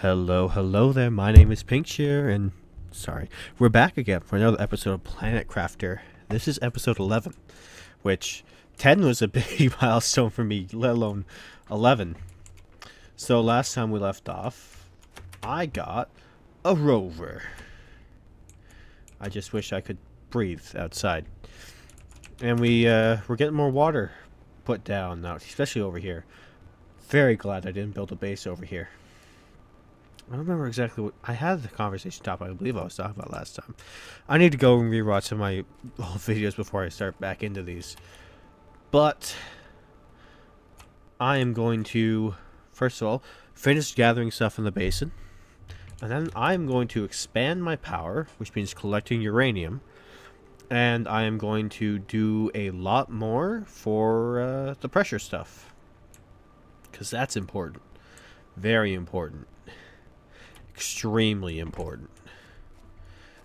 Hello there. My name is Pinkshare, and sorry, we're back again for another episode of Planet Crafter. This is episode 11, which 10 was a big milestone for me, let alone 11. So last time we left off, I got a rover. I just wish I could breathe outside. And we're getting more water put down now, especially over here. Very glad I didn't build a base over here. I don't remember exactly what I had the conversation topic I believe I was talking about last time. I need to go and rewatch some of my old videos before I start back into these. But I am going to, first of all, finish gathering stuff in the basin. And then I'm going to expand my power, which means collecting uranium. And I am going to do a lot more for the pressure stuff. Because that's important. Very important. Extremely important.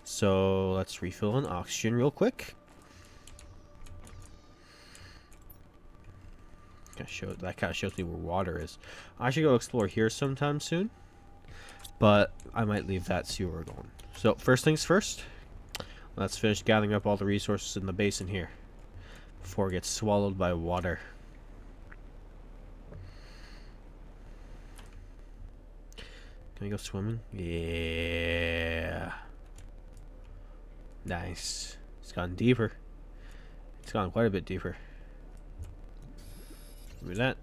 So let's refill on oxygen real quick. That kind of shows me where water is. I should go explore here sometime soon, but I might leave that, see where we're going. So first things first, let's finish gathering up all the resources in the basin here before it gets swallowed by water. Can I go swimming? Yeah. Nice. It's gone deeper. It's gone quite a bit deeper. Give me that.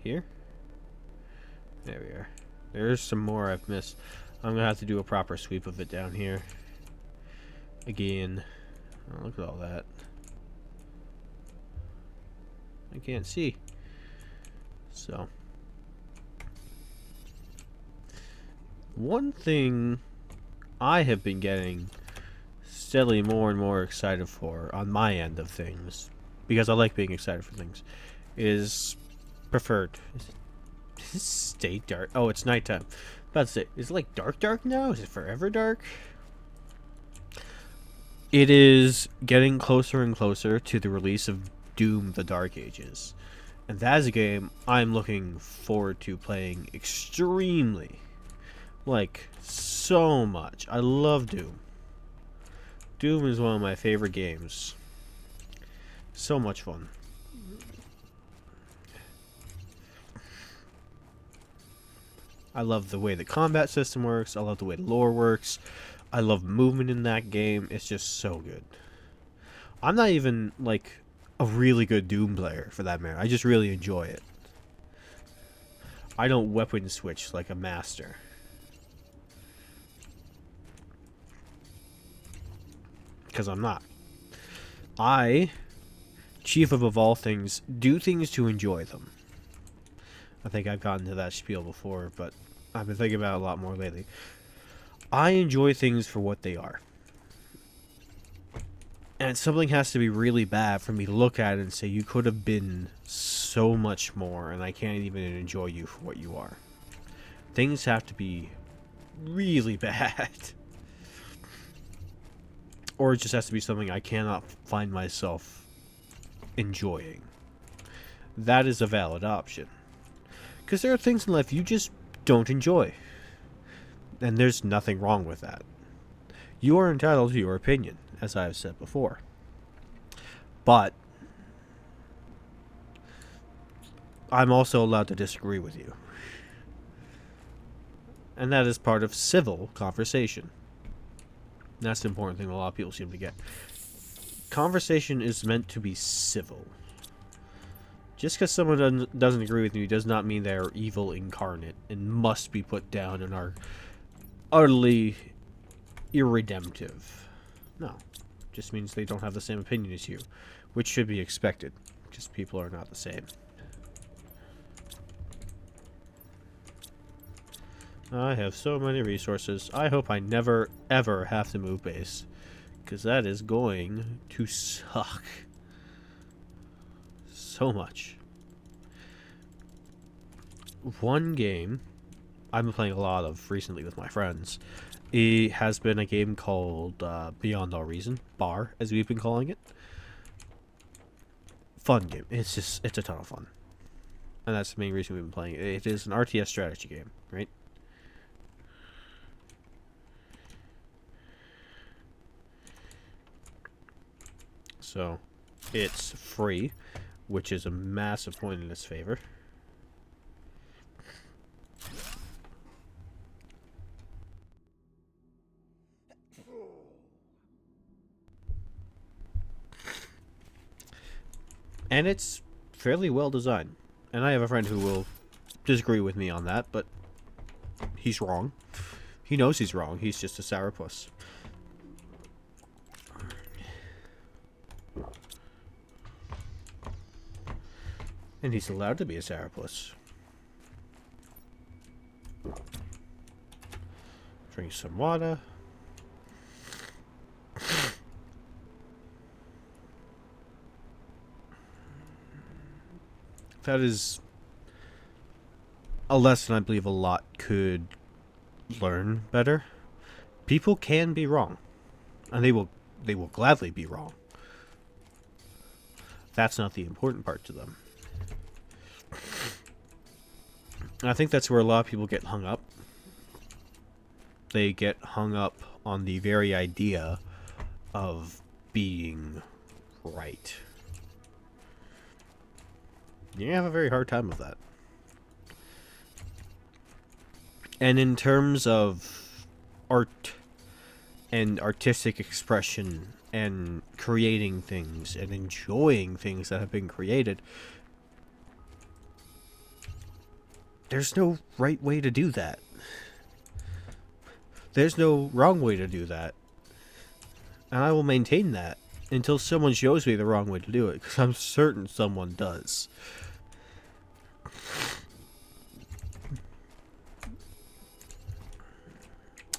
Here? There we are. There's some more I've missed. I'm gonna have to do a proper sweep of it down here. Again. Oh, look at all that. I can't see. So. One thing I have been getting steadily more and more excited for on my end of things, because I like being excited for things, is preferred. Does it stay dark? Oh, it's nighttime. About to say, is it like dark now? Is it forever dark? It is getting closer and closer to the release of Doom: The Dark Ages. And that is a game I'm looking forward to playing extremely. Like, so much. I love Doom. Doom is one of my favorite games. So much fun. I love the way the combat system works. I love the way the lore works. I love movement in that game. It's just so good. I'm not even, like, a really good Doom player, for that matter. I just really enjoy it. I don't weapon switch like a master. Because I'm not. I, chief of all things, do things to enjoy them. I think I've gotten to that spiel before, but I've been thinking about it a lot more lately. I enjoy things for what they are. And something has to be really bad for me to look at it and say, you could have been so much more, and I can't even enjoy you for what you are. Things have to be really bad. Or it just has to be something I cannot find myself enjoying. That is a valid option. Because there are things in life you just don't enjoy. And there's nothing wrong with that. You are entitled to your opinion, as I have said before. But I'm also allowed to disagree with you. And that is part of civil conversation. That's the important thing a lot of people seem to get. Conversation is meant to be civil. Just because someone doesn't agree with you does not mean they're evil incarnate and must be put down and are utterly irredemptive. No. Just means they don't have the same opinion as you, which should be expected. Just people are not the same. I have so many resources. I hope I never, ever have to move base. Because that is going to suck. So much. One game I've been playing a lot of recently with my friends. It has been a game called Beyond All Reason. BAR, as we've been calling it. Fun game. It's a ton of fun. And that's the main reason we've been playing it. It is an RTS strategy game, right? So, it's free, which is a massive point in its favor. And it's fairly well designed. And I have a friend who will disagree with me on that, but he's wrong. He knows he's wrong. He's just a sourpuss. And he's allowed to be a sourpuss. Drink some water. That is a lesson I believe a lot could learn better. People can be wrong, and they will gladly be wrong. That's not the important part to them. And I think that's where a lot of people get hung up. They get hung up on the very idea of being right. You're gonna have a very hard time with that. And in terms of art and artistic expression and creating things and enjoying things that have been created, there's no right way to do that. There's no wrong way to do that. And I will maintain that until someone shows me the wrong way to do it, because I'm certain someone does.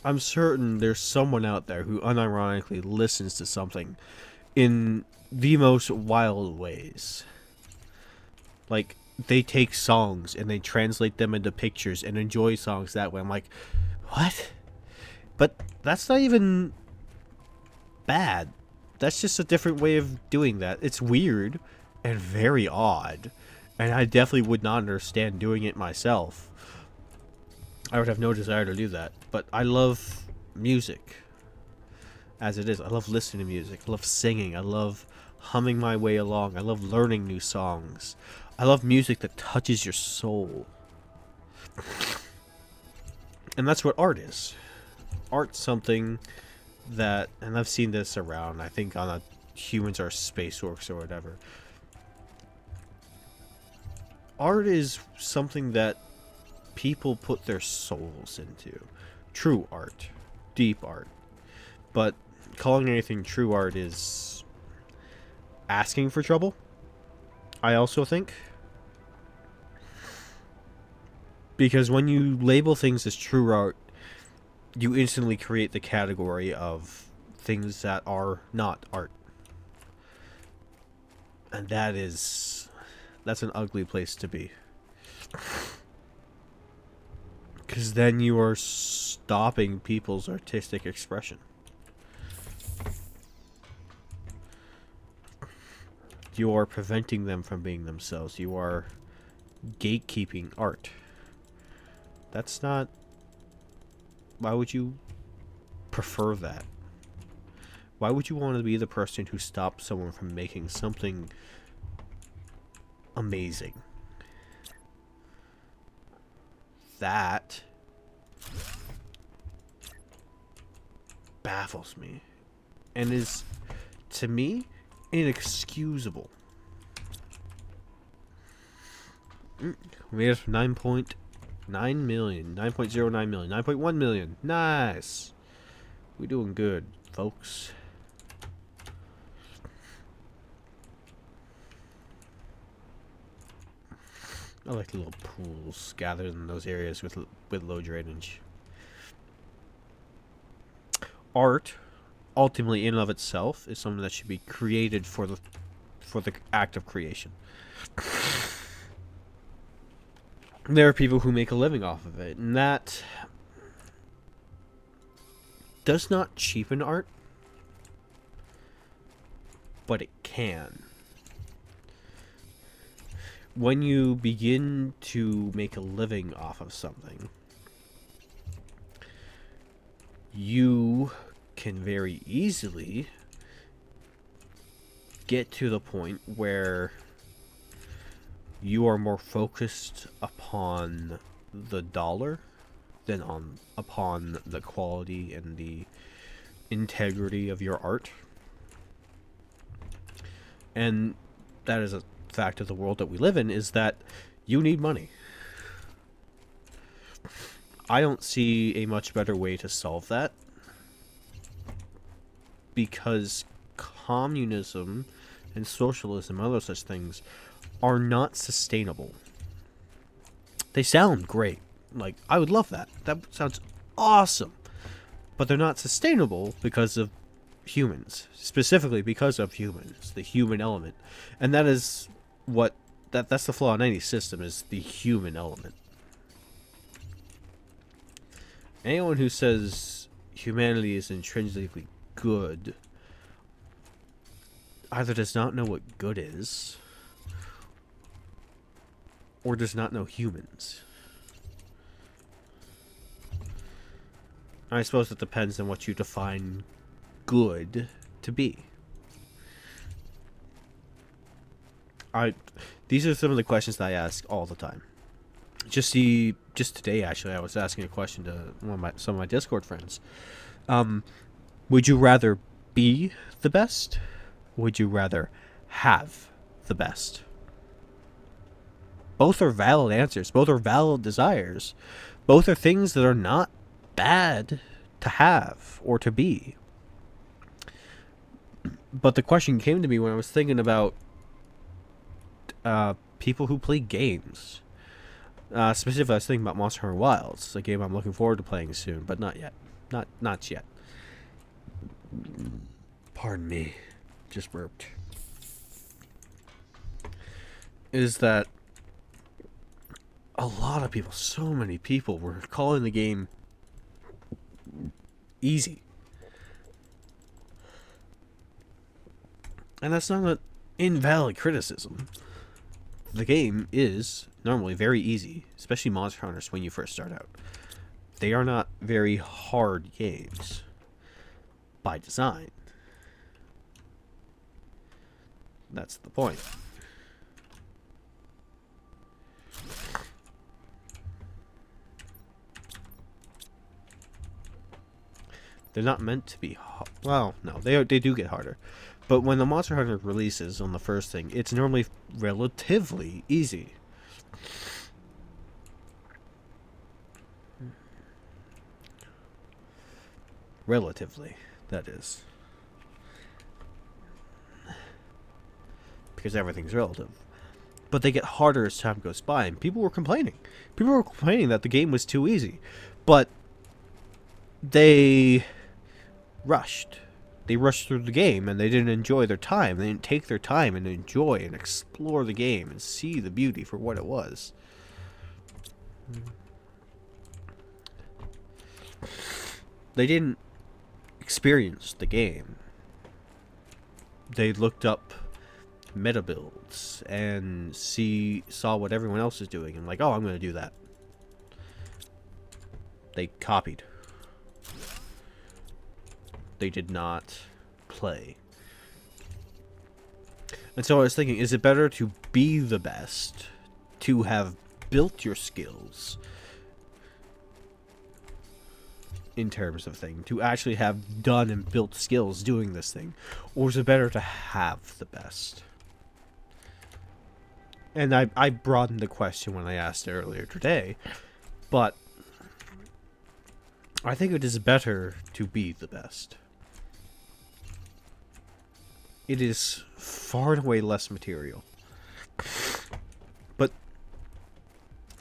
I'm certain there's someone out there who unironically listens to something in the most wild ways. Like, they take songs and they translate them into pictures and enjoy songs that way. I'm like, what? But that's not even bad. That's just a different way of doing that. It's weird and very odd. And I definitely would not understand doing it myself. I would have no desire to do that. But I love music as it is. I love listening to music. I love singing. I love humming my way along. I love learning new songs. I love music that touches your soul. And that's what art is. Art's something that, and I've seen this around, I think on a Humans Are Space Orcs or whatever. Art is something that people put their souls into. True art. Deep art. But calling anything true art is asking for trouble, I also think. Because when you label things as true art, you instantly create the category of things that are not art. And that's an ugly place to be. Because then you are stopping people's artistic expression. You are preventing them from being themselves. You are gatekeeping art. That's not... Why would you prefer that? Why would you want to be the person who stops someone from making something amazing? That baffles me and is, to me, inexcusable. We made it 9.9 million, 9.09 million, 9.1 million. Nice. We're doing good, folks. I like the little pools gathered in those areas with low drainage. Art, ultimately in and of itself, is something that should be created for the act of creation. There are people who make a living off of it, and that does not cheapen art, but it can. when you begin to make a living off of something, you can very easily get to the point where you are more focused upon the dollar than upon the quality and the integrity of your art. And that is a fact of the world that we live in, is that you need money. I don't see a much better way to solve that, because communism and socialism and other such things are not sustainable. They sound great. Like, I would love that. That sounds awesome. But they're not sustainable because of humans. Specifically because of humans. The human element. And that is what... That's the flaw in any system, is the human element. Anyone who says humanity is intrinsically good either does not know what good is, or does not know humans. I suppose it depends on what you define good to be. These are some of the questions that I ask all the time. Just today, actually, I was asking a question to some of my Discord friends. Would you rather be the best? Would you rather have the best? Both are valid answers. Both are valid desires. Both are things that are not bad to have or to be. But the question came to me when I was thinking about people who play games. Specifically, I was thinking about Monster Hunter Wilds, a game I'm looking forward to playing soon, but not yet. Not yet. Pardon me. Just burped. Is that a lot of people, so many people, were calling the game easy. And that's not an invalid criticism. The game is normally very easy, especially Monster Hunters when you first start out. They are not very hard games by design. That's the point. They're not meant to be well, no, they do get harder. But when the Monster Hunter releases on the first thing, it's normally relatively easy. Relatively, that is. Because everything's relative. But they get harder as time goes by, and people were complaining. People were complaining that the game was too easy. But they rushed. They rushed through the game, and they didn't enjoy their time. They didn't take their time and enjoy and explore the game and see the beauty for what it was. They didn't experience the game. They looked up meta builds and saw what everyone else is doing and like, oh, I'm going to do that. They copied. They did not play. And so I was thinking, is it better to be the best, to have built your skills in terms of thing, to actually have done and built skills doing this thing, or is it better to have the best? And I broadened the question when I asked it earlier today, but I think it is better to be the best. It is far and away less material. But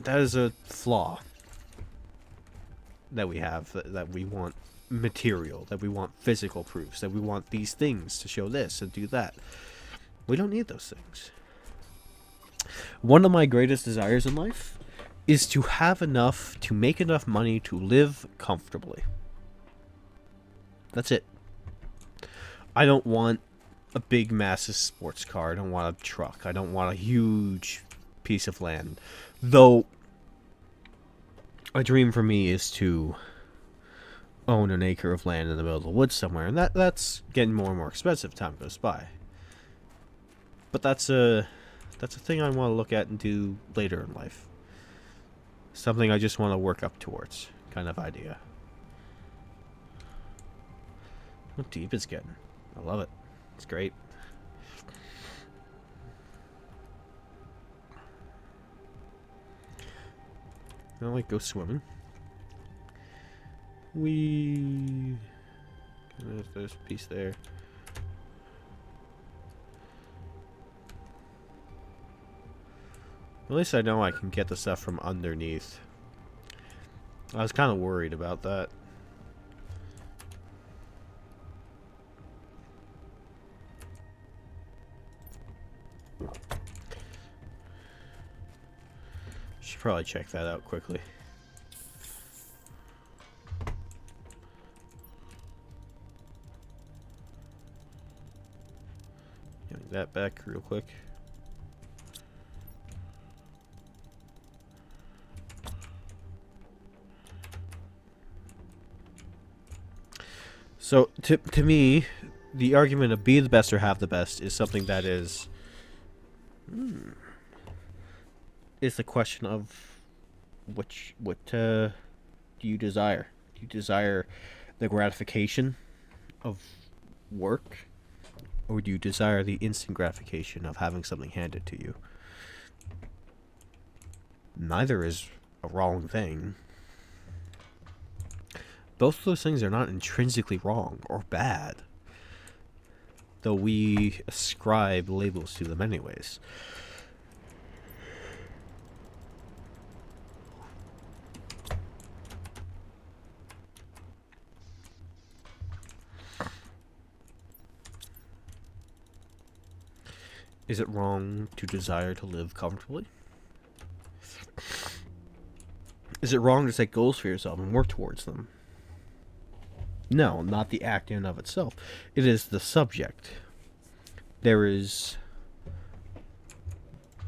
that is a flaw that we have, that we want material, that we want physical proofs, that we want these things to show this and do that. We don't need those things. One of my greatest desires in life is to have enough, to make enough money to live comfortably. That's it. I don't want a big, massive sports car. I don't want a truck. I don't want a huge piece of land. Though, a dream for me is to own an acre of land in the middle of the woods somewhere, and that's getting more and more expensive. Time goes by, but that's a thing I want to look at and do later in life. Something I just want to work up towards, kind of idea. How deep it's getting. I love it. It's great. I like go swimming. There's a piece there. At least I know I can get the stuff from underneath. I was kind of worried about that. Should probably check that out quickly. Getting that back real quick. So, to me, the argument of be the best or have the best is something that is... is the question of what do you desire? Do you desire the gratification of work? Or do you desire the instant gratification of having something handed to you? Neither is a wrong thing. Both of those things are not intrinsically wrong or bad, though we ascribe labels to them anyways. Is it wrong to desire to live comfortably? Is it wrong to set goals for yourself and work towards them? No, not the act in and of itself. It is the subject. There is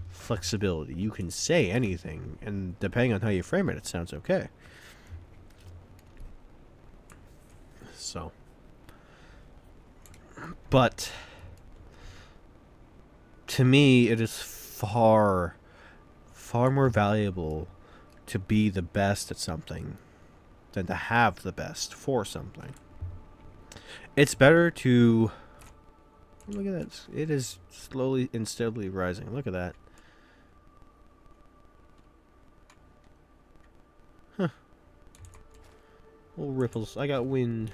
flexibility. You can say anything, and depending on how you frame it, it sounds okay. So. But to me, it is far more valuable to be the best at something than to have the best for something. It's better to... Look at that. It is slowly and steadily rising. Look at that. Huh. Little ripples. I got wind.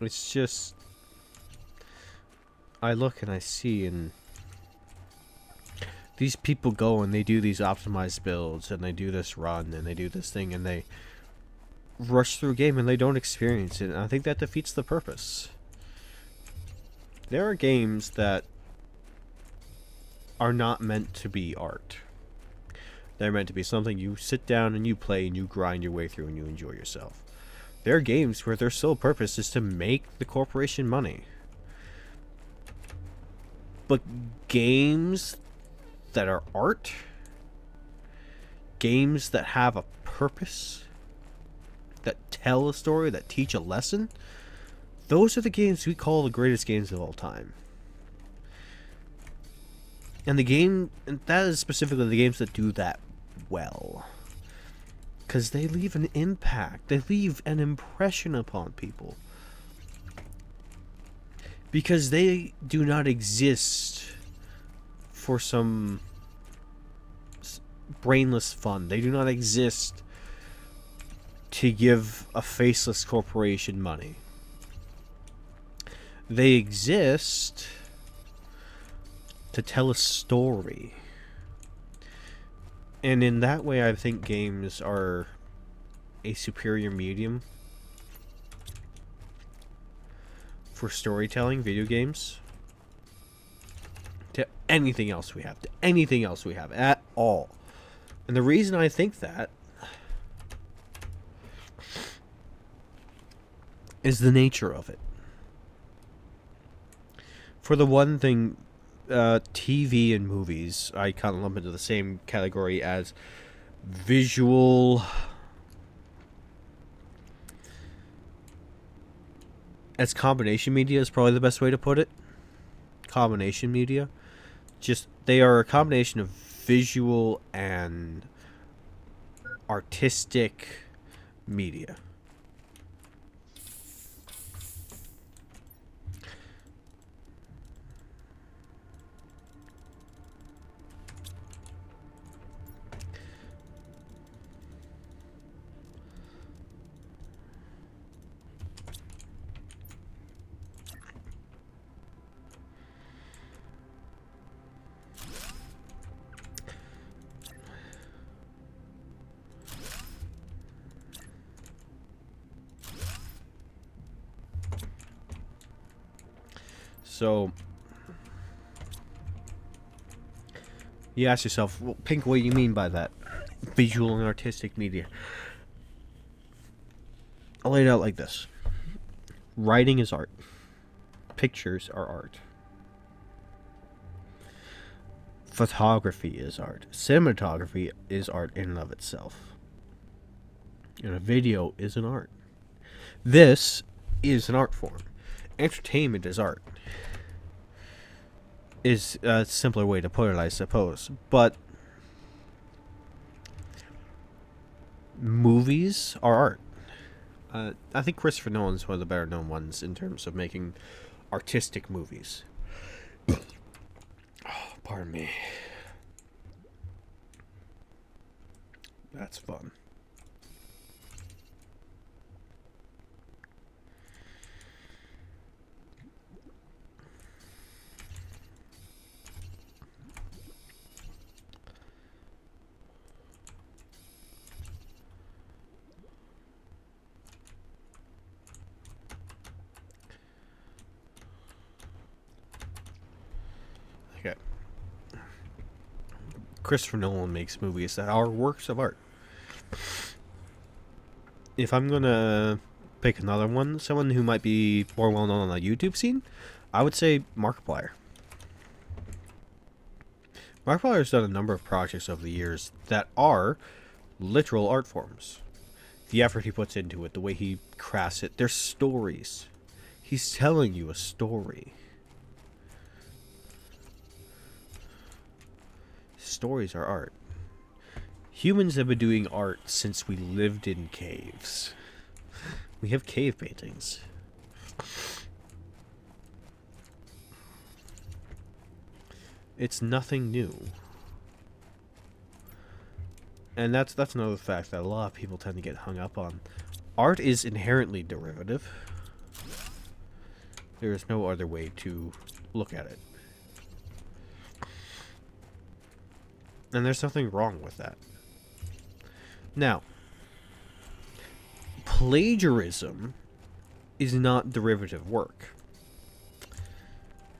It's just... I look and I see, and these people go and they do these optimized builds, and they do this run, and they do this thing, and they rush through a game, and they don't experience it, and I think that defeats the purpose. There are games that are not meant to be art. They're meant to be something you sit down and you play, and you grind your way through, and you enjoy yourself. There are games where their sole purpose is to make the corporation money. But games that are art, games that have a purpose, that tell a story, that teach a lesson, those are the games we call the greatest games of all time. And that is specifically the games that do that well. Because they leave an impact. They leave an impression upon people. Because they do not exist for some brainless fun. They do not exist to give a faceless corporation money. They exist to tell a story. And in that way, I think games are a superior medium for storytelling, video games, to anything else we have, to anything else we have at all. And the reason I think that is the nature of it. For the one thing, TV and movies, I kind of lump into the same category as visual, as combination media is probably the best way to put it. Combination media. Just, they are a combination of visual and artistic media. So, you ask yourself, well, Pink, what do you mean by that? Visual and artistic media. I'll lay it out like this. Writing is art. Pictures are art. Photography is art. Cinematography is art in and of itself. And a video is an art. This is an art form. Entertainment is art. Is a simpler way to put it, I suppose. But movies are art. I think Christopher Nolan's one of the better known ones in terms of making artistic movies. Oh, pardon me. That's fun. Okay. Christopher Nolan makes movies that are works of art. If I'm gonna pick another one, someone who might be more well known on the YouTube scene, I would say Markiplier. Markiplier's done a number of projects over the years that are literal art forms. The effort he puts into it, the way he crafts it, they're stories. He's telling you a story. Stories are art. Humans have been doing art since we lived in caves. We have cave paintings. It's nothing new. And that's another fact that a lot of people tend to get hung up on. Art is inherently derivative. There is no other way to look at it. And there's nothing wrong with that. Now, plagiarism is not derivative work.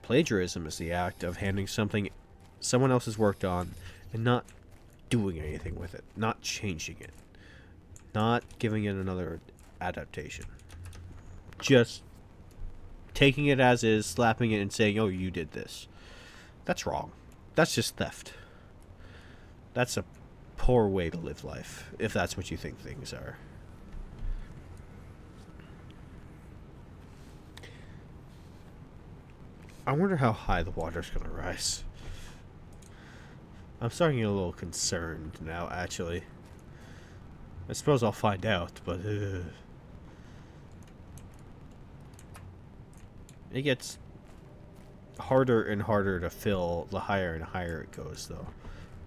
Plagiarism is the act of handing something someone else has worked on and not doing anything with it, not changing it, not giving it another adaptation. Just taking it as is, slapping it, and saying, oh, you did this. That's wrong. That's just theft. That's a poor way to live life, if that's what you think things are. I wonder how high the water's gonna rise. I'm starting to get a little concerned now, actually. I suppose I'll find out, but it gets harder and harder to fill the higher and higher it goes, though.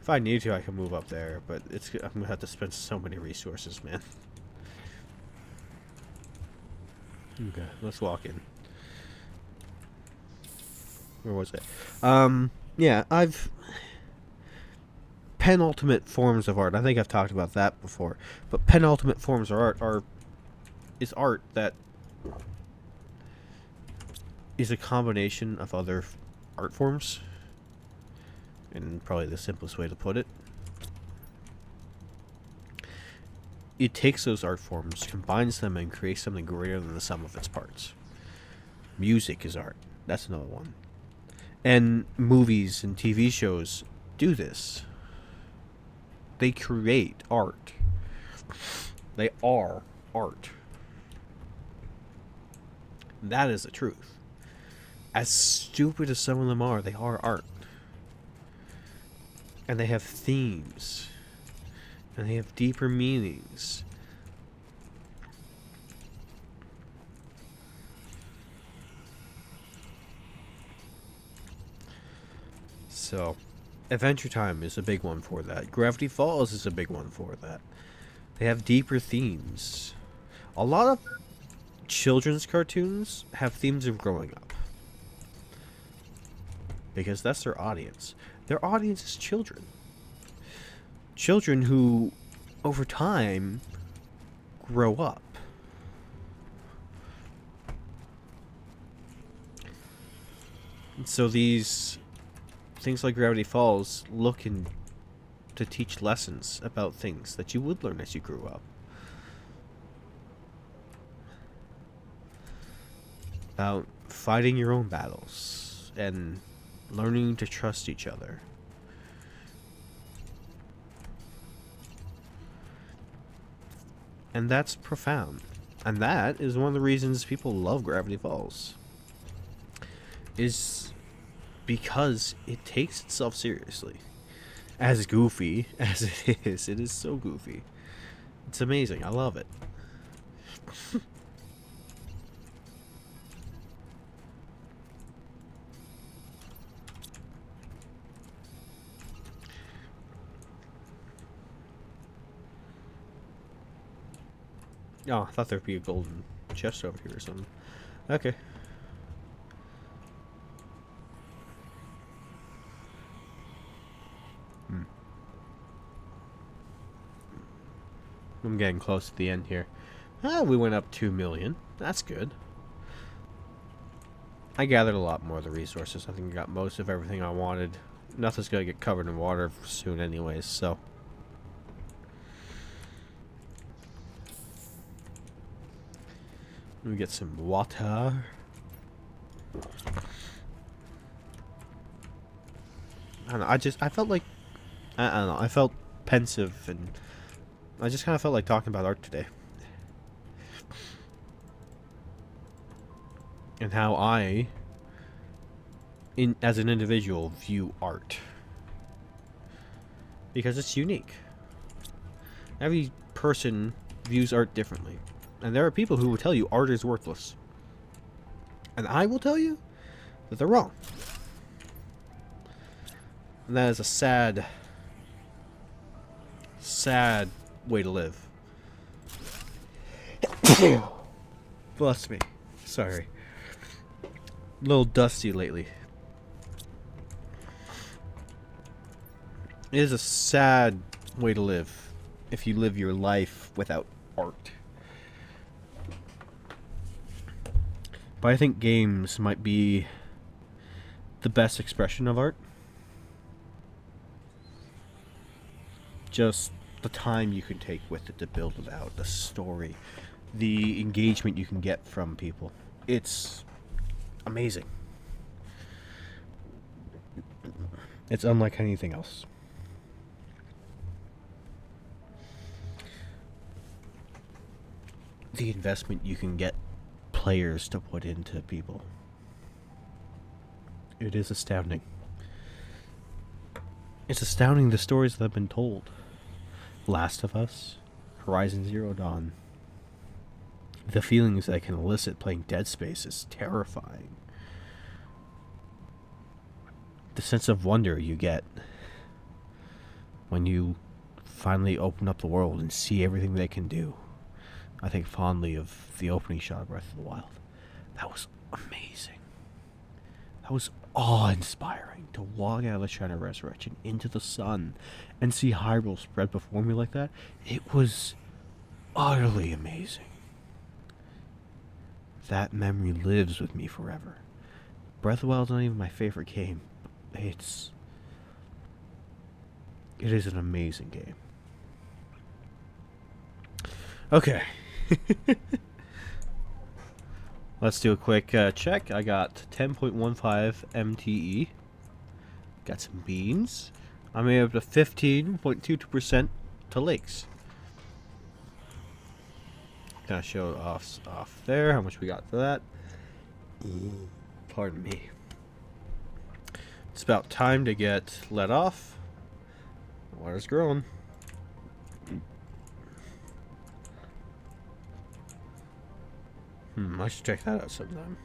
If I need to, I can move up there, but I'm gonna have to spend so many resources, man. Okay, let's walk in. Where was it? Yeah, penultimate forms of art. I think I've talked about that before. But penultimate forms of art is art that is a combination of other art forms. and probably the simplest way to put it. It takes those art forms, combines them, and creates something greater than the sum of its parts. Music is art. That's another one. And movies and TV shows do this. They create art. They are art. That is the truth. As stupid as some of them are, they are art. And they have themes. And they have deeper meanings. So, Adventure Time is a big one for that. Gravity Falls is a big one for that. They have deeper themes. A lot of children's cartoons have themes of growing up. Because that's their audience. Their audience is children. Children who, over time, grow up. And so these things like Gravity Falls look to teach lessons about things that you would learn as you grew up. About fighting your own battles and learning to trust each other. And that's profound. And that is one of the reasons people love Gravity Falls. Is because it takes itself seriously. As goofy as it is so goofy. It's amazing. I love it. Oh, I thought there'd be a golden chest over here or something. Okay. I'm getting close to the end here. Ah, we went up 2 million. That's good. I gathered a lot more of the resources. I think I got most of everything I wanted. Nothing's gonna get covered in water soon anyways, so. Let me get some water. I don't know, I felt like, I don't know, I felt pensive, and I just kind of felt like talking about art today. And how I, as an individual, view art. Because it's unique. Every person views art differently. And there are people who will tell you art is worthless. And I will tell you that they're wrong. And that is a sad, sad way to live. Bless me. Sorry. A little dusty lately. It is a sad way to live if you live your life without art. But I think games might be the best expression of art. Just the time you can take with it to build it out, the story, the engagement you can get from people. It's amazing. It's unlike anything else. The investment you can get players to put into people. It is astounding. It's astounding the stories that have been told. Last of Us, Horizon Zero Dawn. The feelings that can elicit playing Dead Space is terrifying. The sense of wonder you get when you finally open up the world and see everything they can do. I think fondly of the opening shot of Breath of the Wild. That was amazing. That was awe-inspiring to walk out of the Shrine of Resurrection into the sun and see Hyrule spread before me like that. It was utterly amazing. That memory lives with me forever. Breath of the Wild is not even my favorite game. It's It is an amazing game. Okay. Let's do a quick check. I got 10.15 MTE. Got some beans. I'm up to 15.22% to lakes. Gonna show off there how much we got for that. Pardon me. It's about time to get let off. The water's growing. I should check that out sometime.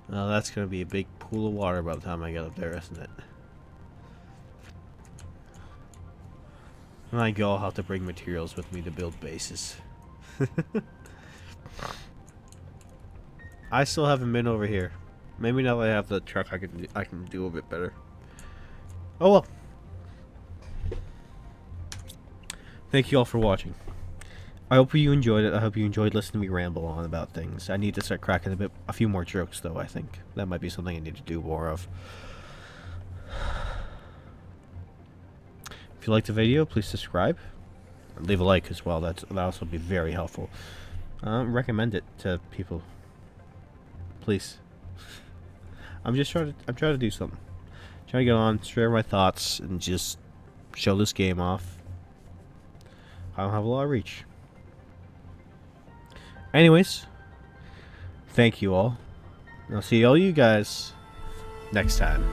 Well, that's gonna be a big pool of water by the time I get up there, isn't it? When I go, I'll have to bring materials with me to build bases. I still haven't been over here. Maybe now that I have the truck, I can do a bit better. Oh well. Thank you all for watching. I hope you enjoyed it. I hope you enjoyed listening to me ramble on about things. I need to start cracking a few more jokes, though. I think that might be something I need to do more of. If you liked the video, please subscribe. Leave a like as well. That'll also be very helpful. Recommend it to people, please. I'm trying to do something. Trying to get on, share my thoughts, and just show this game off. I don't have a lot of reach. Anyways, thank you all. I'll see all you guys next time.